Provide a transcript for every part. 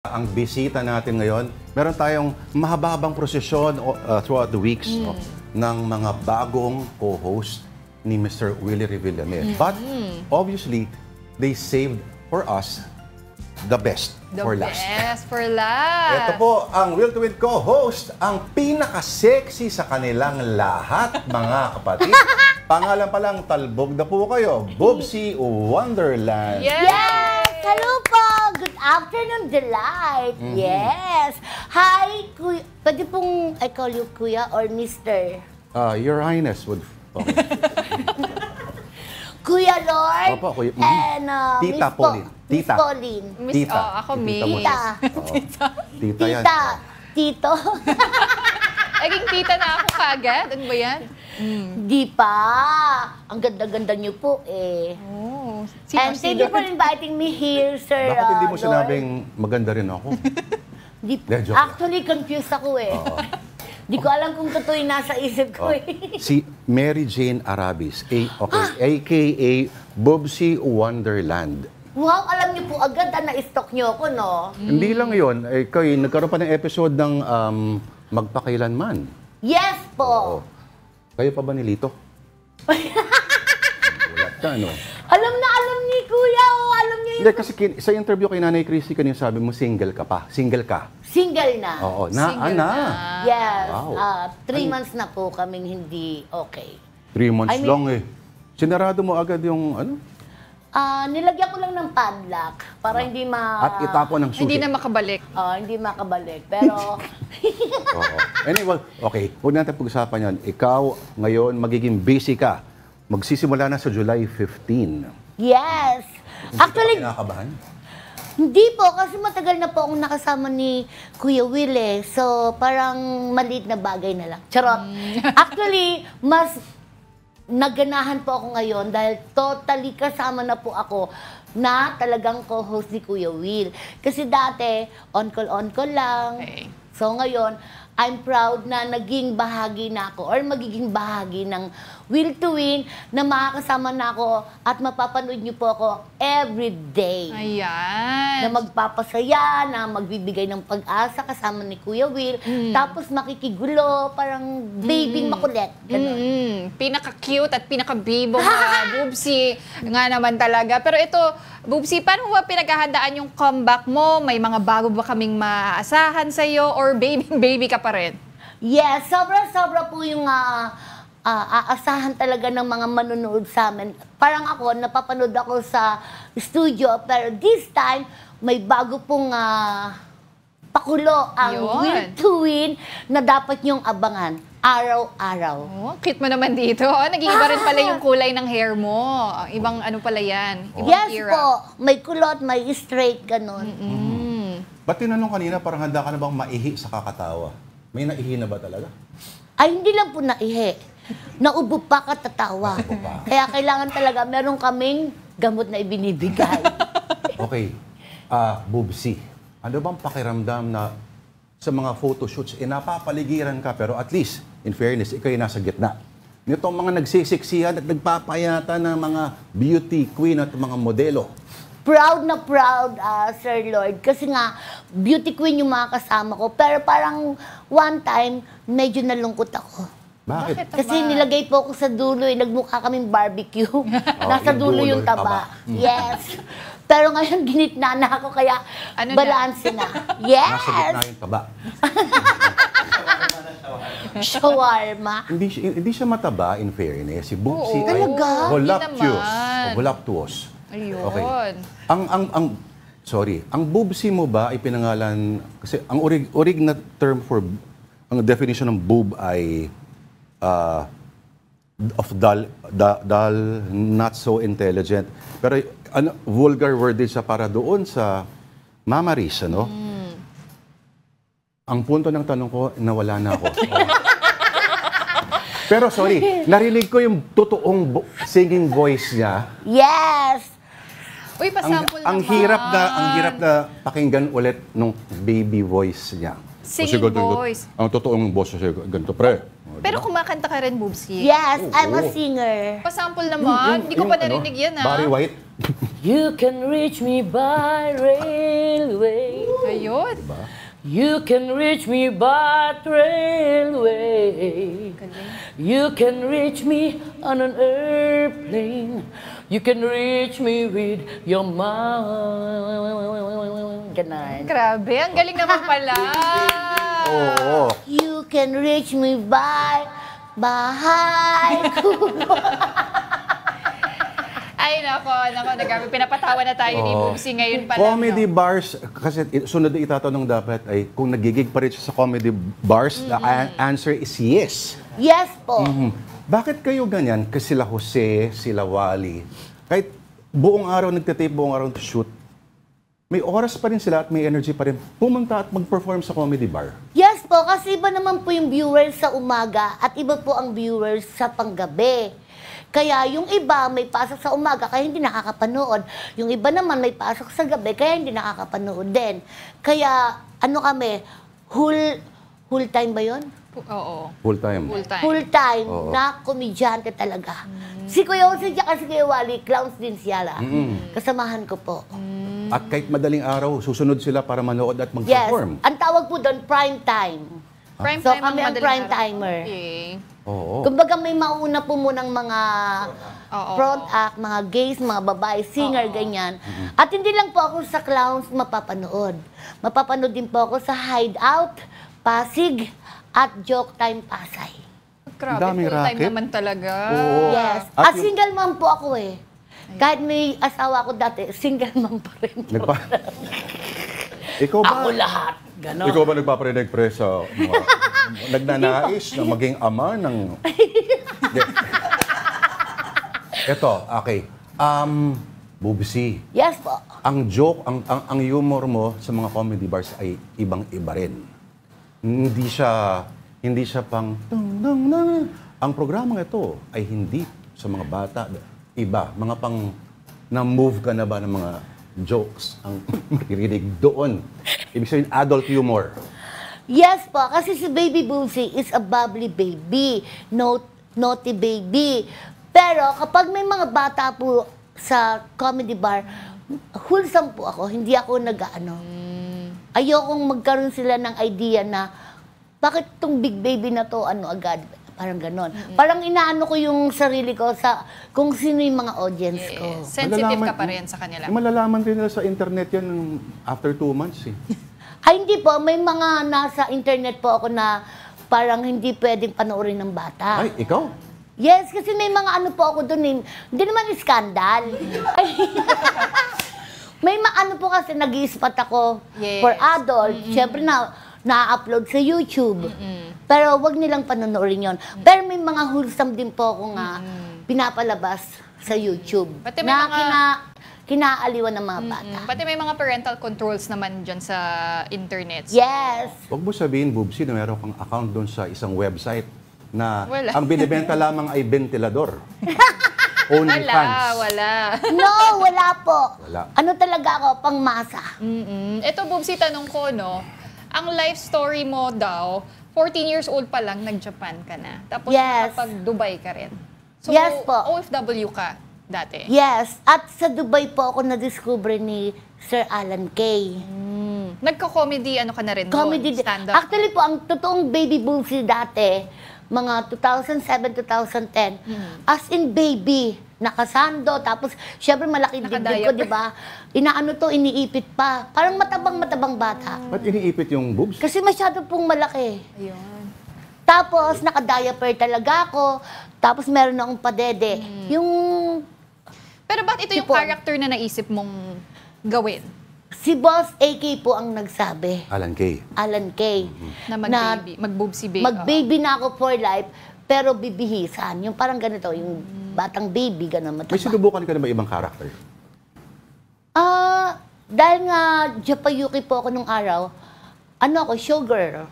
Ang bisita natin ngayon, meron tayong mahababang prosesyon throughout the weeks ng mga bagong co-host ni Mr. Willie Revillame. But obviously, they saved for us the best for last. The best for last. Ito po ang Will to Win co-host, ang pinaka-sexy sa kanilang lahat, mga kapatid. Pangalan pa lang, talbog na po kayo. Boobsy Wonderland. Yes! Hello po! Good afternoon, Delight! Yes! Hi, Kuya. Pwede pong I call you Kuya or Mr.? Your Highness would... Okay. Kuya Lord Opo, Kuya. and Tita Miss Pauline. Miss Tita. Pauline. Miss, Tita. ako Tita Miss. mo. Tita. Oo. Tita yan. Tita. Tito. Naging tita na ako kagad. Ano ba yan? Di pa. Ang ganda-ganda niyo po eh. Oh. And thank you for inviting me here, Sir Bakit hindi mo Lord. sinabing maganda rin ako? Di, Joke lang. actually, confused ako eh. Di ko alam kung totoo yung nasa isip ko eh. Si Mary Jane Arabis, a.k.a. Boobsy Wonderland. Wow, alam niyo po agad na na-stalk niyo ako, no? Hindi lang yun, kayo, nagkaroon pa ng episode ng Magpakailanman. Yes po! Oo. Kayo pa ba ni Lito? Ulat ka, no? Alam na alam ni Kuya, oh, alam niyo Hindi, kasi sa interview kay Nanay Chrissy kanina sabi mo single ka pa. Single ka. Single na. Oo. Single Na. Yes. Wow. 3 months na po kaming hindi okay. 3 months I mean- long eh. Sinarado mo agad yung ano? Nilagyan ko lang ng padlock para hindi At itapon ng susi. Hindi na makabalik. hindi makabalik. Pero, Oo. Anyway, okay. Huwag natin pag-usapan yan. Ikaw, ngayon, magiging busy ka. Magsisimula na sa July 15. yes. Actually, Kinakabahan? hindi po, kasi matagal na po akong nakasama ni Kuya Will eh. So, parang maliit na bagay na lang. Charot. Actually, mas naganahan po ako ngayon dahil totally kasama na po ako na talagang co-host ni Kuya Will. Kasi dati, on-call lang. Okay. So ngayon, I'm proud na naging bahagi na ako or magiging bahagi ng Will to Win na makakasama na ako at mapapanood niyo po ako every day. Ayan. Na magpapasaya, na magbibigay ng pag-asa kasama ni Kuya Will. Tapos makikigulo, parang baby makulit. Ganun. Pinaka-cute at pinaka-bibong Boobsy nga naman talaga. Pero ito, Boobsy, paano ba pinaghahandaan yung comeback mo? May mga bago ba kaming maaasahan sa'yo? Or baby ka pa rin? Yes, sobra-sobra po yung aasahan talaga ng mga manonood sa amin. Parang ako, napapanood ako sa studio, pero this time, may bago pong pakulo ang Yun. Will to Win na dapat niyong abangan araw-araw. Oh, cute mo naman dito. Oh, nag-iiba rin pala yung kulay ng hair mo. Ibang ano pala yan. Ibang Yes era. po, may kulot, may straight, ganun. Ba't tinanong kanina parang handa ka na bang maihi sa kakatawa? May naihi na ba talaga? Ay, hindi lang po naihi. Naubo pa katatawa. Kaya kailangan talaga, meron kaming gamot na ibinibigay. Okay. Boobsy, ano bang pakiramdam na sa mga photoshoots, napapaligiran ka, pero at least, in fairness, ikaw yung nasa gitna. Nitong mga nagsisiksihan at nagpapayata ng mga beauty queen at mga modelo. Proud na proud, Sir Lord. Kasi nga, beauty queen yung mga kasama ko. Pero parang one time, medyo nalungkot ako. Bakit? Kasi nilagay po ako sa dulo, nagmukha kaming barbecue. Nasa yung dulo dulo, yung yung taba. Yes. Pero ngayon, ginitna na ako, kaya Ano na? balanse na. Nasa Yes! gitna yung taba. Shawarma. Hindi siya mataba, in fairness. Si Boobsy Oo. ay Talaga? voluptuous. Hindi naman. Voluptuous. Ayun. Okay. Ang boobsy mo ba ay pinangalan, kasi ang orig na term for, ang definition ng boob ay of dull, not so intelligent. Pero vulgar word din siya para doon sa mamaris, ano? Ang punto ng tanong ko, nawala na ako. Pero sorry, narinig ko yung totoong singing voice niya. Yes! Uy, pasample Ang hirap na pakinggan ulit nung baby voice niya. Singing voice. Ang totoong boss siya, ganito, pre. Pero kumakanta ka rin, Boobsy. Yes, I'm a Oo. singer. Pasample naman. Hindi ko pa narinig yan, ha? Barry White. You can reach me by railway. Ayun. Diba? You can reach me by railway. You can reach me on an airplane. You can reach me with your mind. Ganon. Grabe, ang galing naman pala. Oo. You can reach me by bahay. Ay, nako, nagabi. Pinapatawa na tayo ni Oo. Boobsy ngayon pa lang. Comedy no? bars, kasi sunod na itatanong dapat ay kung nagigig pa rin siya sa comedy bars, the answer is yes. Yes po. Bakit kayo ganyan? Kasi sila Jose, sila Wally, kahit buong araw nagtitape, buong araw to shoot, may oras pa rin sila at may energy pa rin pumunta at mag-perform sa comedy bar. Yes po, kasi iba naman po yung viewers sa umaga at iba po ang viewers sa panggabi. Kaya yung iba may pasok sa umaga kaya hindi nakakapanood. Yung iba naman may pasok sa gabi kaya hindi nakakapanood din. Kaya ano kami, whole time ba yun? Oo. Full time. Full time. Full time Oo. na komedyante talaga. Si Kuya Jose at si Kuya Wally, clowns din sila. Kasamahan ko po. At kahit madaling araw, susunod sila para manood at Yes. mag-perform. Ang tawag po doon, prime time. Prime So, time kami ang madaling prime araw. timer. Okay. Oo. Kumbaga may mauna po munang mga Oo. front act, mga gays, mga babae, singer, ganyan. At hindi lang po ako sa clowns mapapanood. Mapapanood din po ako sa Hideout, Pasig, at Joke Time Pasay. Grabe, Daming full time racket. naman talaga. Oo. Yes. At At yung- single mom po ako eh. Kahit may asawa ko dati, single mom pa rin. Ikaw ba? Ako lahat. Ganon. Ikaw ba nagpaparinig pre sa mga nagnanais na maging ama ng... Hindi. Ito, okay. Boobsy, Yes po. ang joke, ang humor mo sa mga comedy bars ay ibang-iba rin. Hindi siya pang... Ang programang ito ay hindi sa mga bata. Iba. Mga pang... Na-move ka na ba ng mga jokes ang maririnig doon? Ibig sabihin, adult humor. Yes po, kasi si Baby Boobsy is a bubbly baby, naughty baby. Pero kapag may mga bata po sa comedy bar, wholesome po ako, hindi ako nag-ano. Ayokong magkaroon sila ng idea na bakit tong big baby na to, ano agad, parang ganon. Parang inaano ko yung sarili ko sa kung sino yung mga audience ko. Sensitive ka pa rin sa kanila. Malalaman rin nila sa internet yan after 2 months eh. Ay, hindi po. May mga nasa internet po ako na parang hindi pwedeng panoorin ng bata. Ay, ikaw? Yes, kasi may mga ano po ako doon. Hindi naman skandal. Ay, may mga ano po kasi nag-i-spot ako Yes. for adult. Siyempre na-upload sa YouTube. Pero wag nilang panonoodin yon. Pero may mga wholesome din po ako nga pinapalabas sa YouTube. Pati may na mga- kinaaliwan ng mga bata. Pati may mga parental controls naman dyan sa internet. Yes. Huwag mo sabihin, Boobsy, na meron kang account doon sa isang website na Wala. ang binibenta lamang ay ventilador. Wala, OnlyFans. wala. No, wala po. Wala. Ano talaga ako, pangmasa. Ito, Boobsy, tanong ko, no? Ang life story mo daw, 14 years old pa lang, nag-Japan ka na. Tapos Yes. nakapag-Dubai ka rin. So, Yes po. OFW ka dati. Yes, at sa Dubai po ako na-discover ni Sir Alan Kay. Nagka-comedy, ano ka na rin Comedy. doon? Stand-up. Actually po, ang totoong Baby Boobsy dati, mga 2007, 2010, as in baby, nakasando, tapos syempre malaki dibdib ko, Naka-diaper. di ba? Inaano to, iniipit pa. Parang matabang bata. Ba't iniipit yung boobs? Kasi masyado pong malaki. Ayun. Tapos, naka-diaper talaga ako. Tapos, meron akong padede. Yung Pero bakit ito yung Sipon. character na naisip mong gawin? si Boss AK po ang nagsabi. Alan Kay. Alan Kay. Na mag-baby, mag-boobsy baby. Mag-baby na ako for life, pero bibihisan. Yung parang ganito, yung batang baby, gano'n May mataba. sinubukan ka na ba ibang character? Dahil nga Japayuki po ako nung araw, ano ako, showgirl.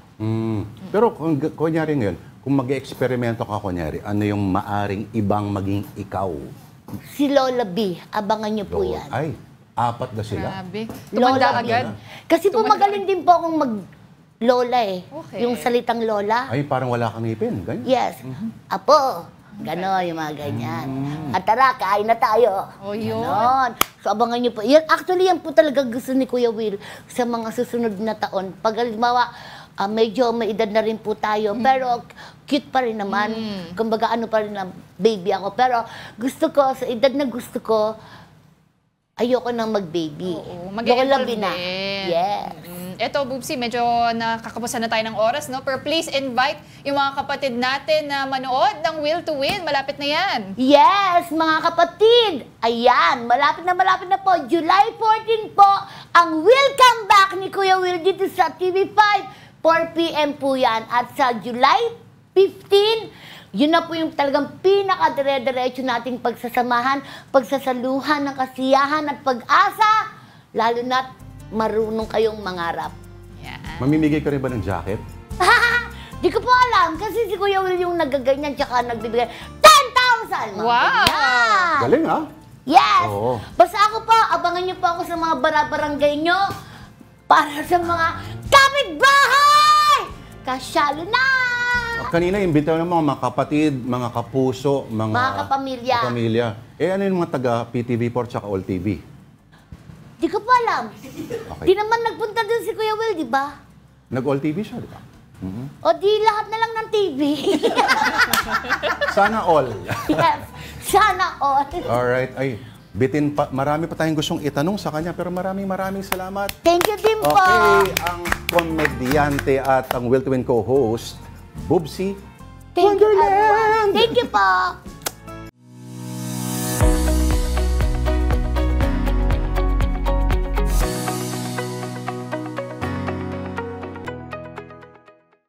Pero kung kunyari ngayon, kung mag-eksperimento ka kunyari, ano yung maaring ibang maging ikaw? Si Lola B, abangan niyo po yan. Ay, 4 na sila. Grabe. Lola Tumanda B. agad. Kasi po Tumanda. magaling din po akong mag-lola eh. Okay. Yung salitang lola. Ay, parang wala kang ngipin. Ganyan. Yes. Apo, Ganon, yung mga ganyan. At tara, kain na tayo. Oh, yun. Ganon. So, abangan niyo po. Yan, actually, yan po talaga gusto ni Kuya Will sa mga susunod na taon. Pag halimbawa, medyo may edad na rin po tayo, pero cute pa rin naman. Kumbaga, ano pa rin na baby ako. Pero gusto ko, sa edad na gusto ko, ayoko nang mag-baby. Oo, Ayoko lang mag-evolve bina. din. Yes. Eto, Bubsy, medyo nakakapusan na tayo ng oras, no? Pero please invite yung mga kapatid natin na manood ng Will to Win. Malapit na yan. Yes, mga kapatid! Ayan, malapit na po. July 14 po, ang Welcome Back ni Kuya Will dito sa TV5. 4 p.m. po yan. At sa July 15, yun na po yung talagang pinaka-dire-diretso nating pagsasamahan, pagsasaluhan ng kasiyahan at pag-asa, lalo na't marunong kayong mangarap. Yan. Mamimigay ka rin ba ng jacket? Di ko po alam, kasi si Kuya Will yung nagaganyan tsaka nagbibigay 10,000! mga Wow! ganyan. Galing, ha? Yes! Oo. Basta ako po, abangan niyo po ako sa mga barabarangay niyo para sa mga kapitbahay! Kasyalo na! Kanina, imbitaw ng mga kapatid, mga kapuso, Mga kapamilya. kapamilya. Ano yung mga taga PTV4 tsaka All TV? Di ko po alam. Okay. Di naman nagpunta dun si Kuya Will, di ba? Nag-All TV siya, di ba? O di lahat na lang ng TV. Sana all. Yes, sana all. Alright. Ay, marami pa tayong gustong itanong sa kanya, pero maraming salamat. Thank you din po. Okay, ang komedyante at ang Will to Win co-host, Bubsy Thank you, everyone. Thank you po.